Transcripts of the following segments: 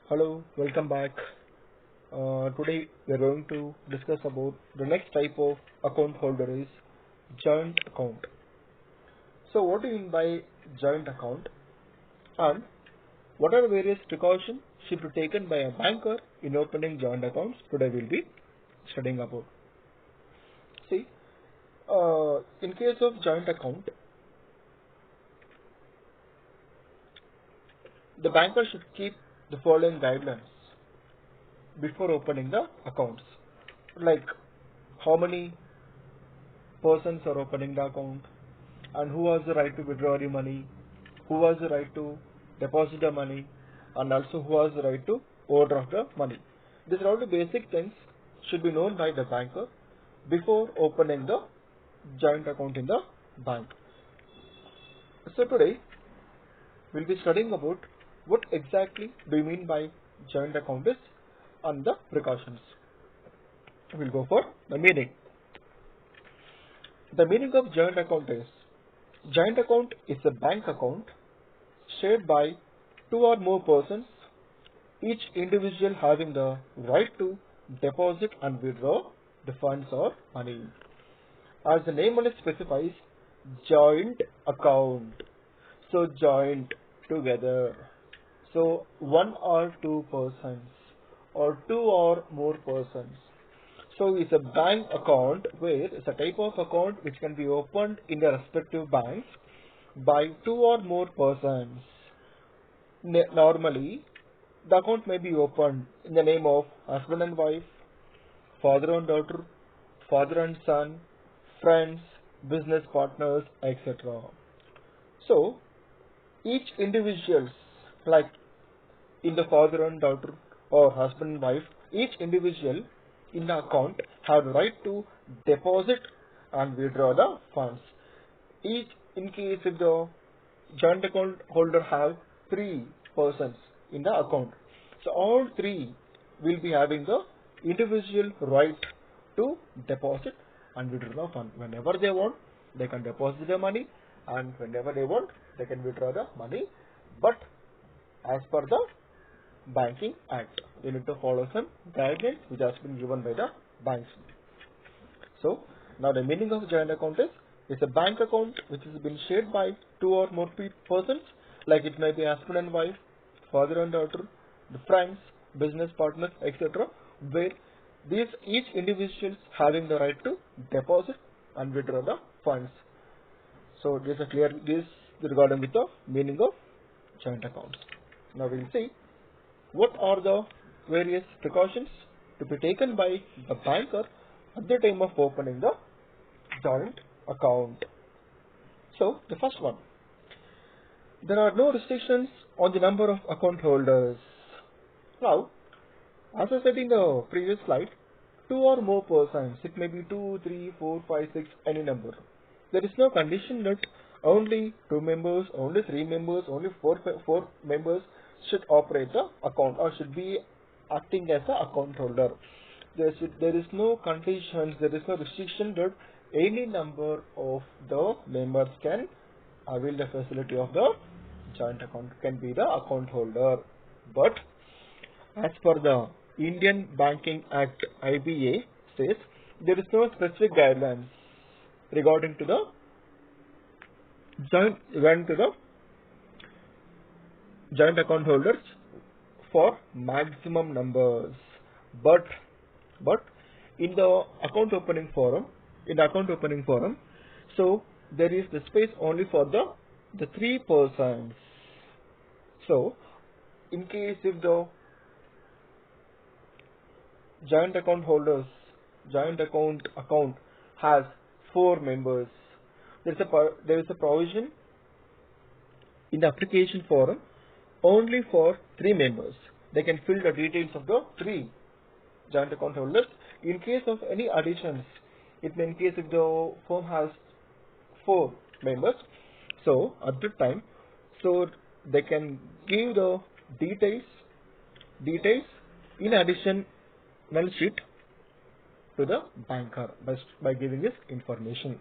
Hello, welcome back. Today we are going to discuss about the next type of account holder is joint account. So what do you mean by joint account and what are the various precautions should be taken by a banker in opening joint accounts? Today we'll be studying about. See, in case of joint account, the banker should keep the following guidelines before opening the accounts, like how many persons are opening the account and who has the right to withdraw the money, who has the right to deposit the money, and also who has the right to overdraft the money. These are all the basic things should be known by the banker before opening the joint account in the bank. So today we'll be studying about what exactly do you mean by joint account is and the precautions. We'll go for the meaning. The meaning of joint account is joint account is a bank account shared by two or more persons, each individual having the right to deposit and withdraw the funds or money. As the name only specifies, joint account. So joint together. So one or two persons or two or more persons. So it's a bank account where it's a type of account which can be opened in the respective banks by two or more persons. Normally, the account may be opened in the name of husband and wife, father and daughter, father and son, friends, business partners, etc. So, each individuals, like in the father and daughter or husband and wife, each individual in the account have the right to deposit and withdraw the funds. Each, in case if the joint account holder have three persons in the account, so all three will be having the individual right to deposit and withdraw the fund. Whenever they want, they can deposit the money, and whenever they want, they can withdraw the money. But as per the Banking Act, they need to follow some guidelines which has been given by the banks. So now the meaning of joint account is it's a bank account which has been shared by two or more persons, like it may be husband and wife, father and daughter, the friends, business partners, etc., where these each individuals having the right to deposit and withdraw the funds. So this is clear this regarding with the meaning of joint accounts. Now we will see what are the various precautions to be taken by the banker at the time of opening the joint account. So the first one, there are no restrictions on the number of account holders. Now, as I said in the previous slide, two or more persons, it may be 2, 3, 4, 5, 6, any number. There is no condition that only 2 members, only 3 members, only 4 members should operate the account or should be acting as the account holder. There is no conditions, there is no restriction that any number of the members can avail the facility of the joint account, can be the account holder. But as per the Indian Banking Act IBA says, there is no specific guidelines regarding to the joint account holders for maximum numbers. But in the account opening forum, so there is the space only for the 3 persons. So in case if the joint account account has 4 members, there is a provision in the application form only for 3 members. They can fill the details of the 3 joint account holders. In case of any additions, it may in case if the firm has 4 members, so at that time, so they can give the details in addition sheet to the banker by giving this information.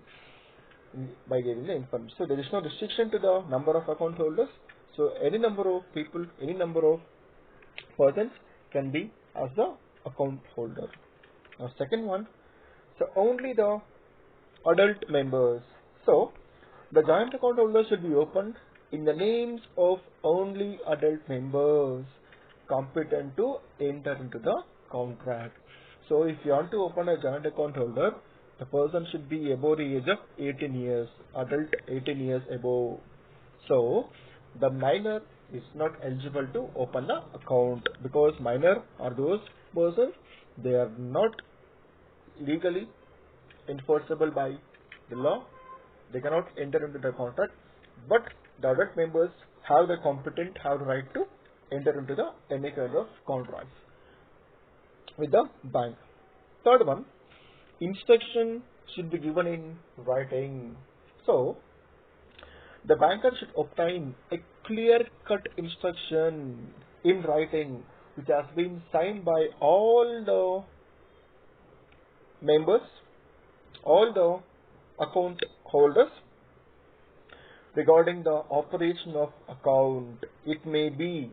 So there is no restriction to the number of account holders. So any number of people, any number of persons can be as the account holder. Now second one, so only the adult members. So the joint account holder should be opened in the names of only adult members competent to enter into the contract. So if you want to open a joint account holder, the person should be above the age of 18 years, adult 18 years above. So the minor is not eligible to open the account, because minor are those persons, they are not legally enforceable by the law, they cannot enter into the contract, but the adult members have the competent, have the right to enter into the any kind of contracts with the bank. Third one, instruction should be given in writing. So the banker should obtain a clear-cut instruction in writing which has been signed by all the members, all the account holders regarding the operation of account. It may be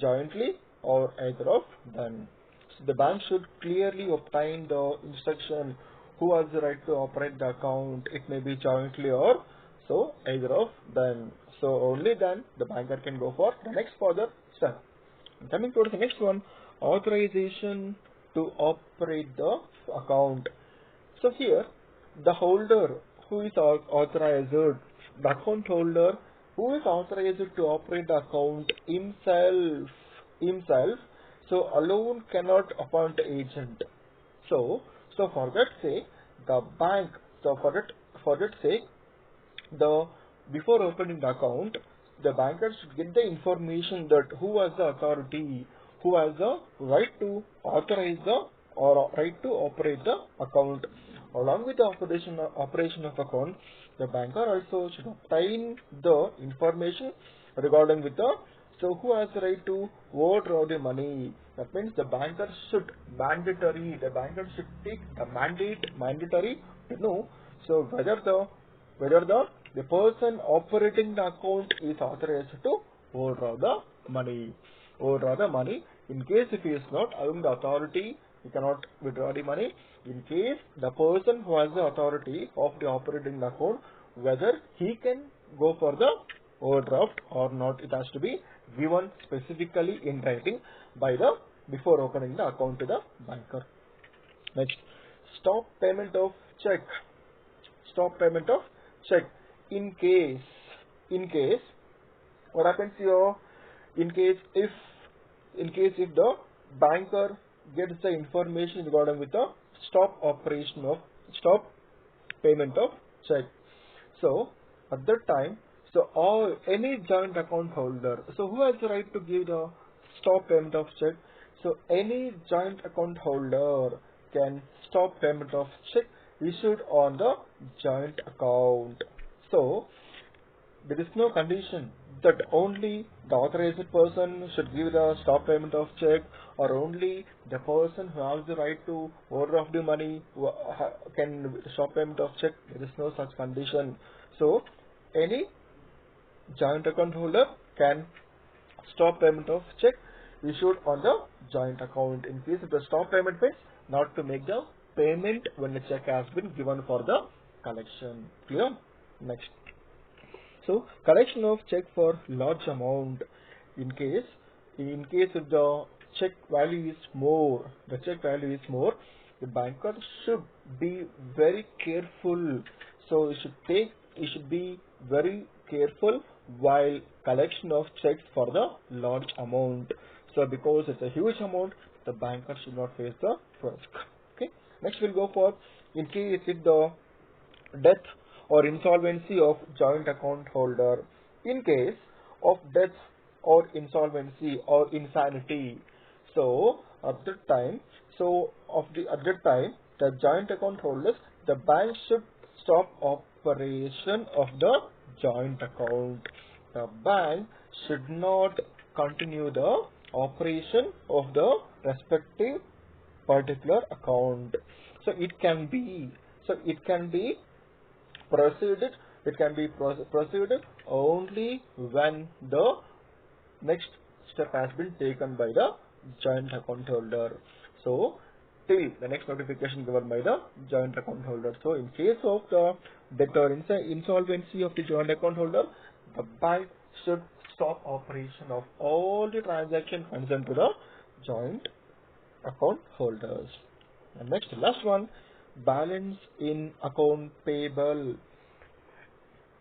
jointly or either of them. So the bank should clearly obtain the instruction who has the right to operate the account. It may be jointly or so either of them. So only then the banker can go for the next further step. Coming to the next one, authorization to operate the account. So here the holder who is authorized, the account holder who is authorized to operate the account himself, so alone cannot appoint agent. So for that sake, the bank, for that sake, before opening the account, the banker should get the information that who has the authority, who has the right to authorize the or right to operate the account. Along with the operation of account, the banker also should obtain the information regarding with the who has the right to withdraw the money. That means the banker should take the mandatory to know whether the person operating the account is authorized to withdraw the money. In case if he is not having the authority, he cannot withdraw the money. In case the person who has the authority of the operating the account, whether he can go for the overdraft or not, it has to be given specifically in writing by the before opening the account to the banker. Next, stop payment of check. In case what happens here? In case if the banker gets the information regarding with the stop payment of check. So at that time, any joint account holder, who has the right to give the stop payment of check? So any joint account holder can stop payment of check issued on the joint account. So there is no condition that only the authorized person should give the stop payment of check, or only the person who has the right to overdraft the money can stop payment of check. There is no such condition. So any joint account holder can stop payment of check issued on the joint account. In case of the stop payment means not to make the payment when the check has been given for the collection. Clear? Next. So collection of check for large amount. In case if the check value is more, the banker should be very careful. So he should be very careful while collection of checks for the large amount. So because it's a huge amount, the banker should not face the risk. Okay. Next we'll go for in case if the death or insolvency of joint account holder. In case of death or insolvency or insanity, at that time the joint account holders, the bank should stop operation of the joint account. The bank should not continue the operation of the respective particular account. So it can be proceeded. It can be proceeded only when the next step has been taken by the joint account holder. So till the next notification given by the joint account holder. So in case of the death or insolvency of the joint account holder, the bank should stop operation of all the transactions concerned to the joint account holders. And next, last one, balance in account payable.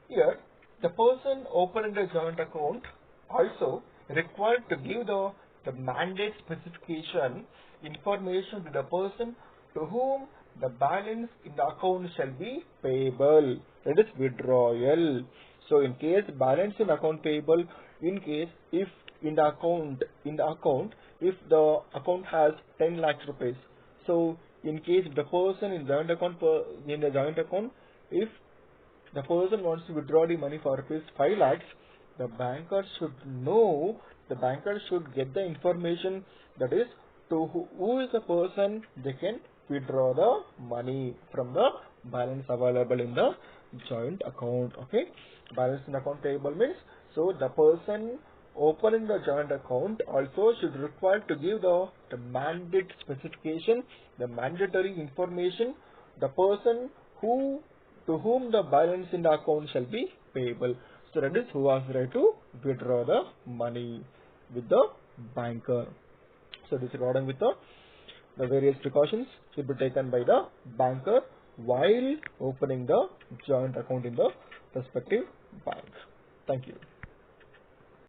Here, the person opening the joint account also required to give the mandate specification information to the person to whom the balance in the account shall be payable. That is withdrawal. So in case balance in account payable, in case if in the account if the account has 10 lakhs rupees. So in case the person in the joint account, if the person wants to withdraw the money for rupees 5 lakhs, the banker should know, the banker should get the information, that is to who is the person they can withdraw the money from the balance available in the joint account. Okay, balance in account payable means, so the person opening the joint account also should require to give the mandate specification, the mandatory information, the person to whom the balance in the account shall be payable. So that is who has the right to withdraw the money with the banker. So this is according with the various precautions should be taken by the banker while opening the joint account in the respective bank. Thank you.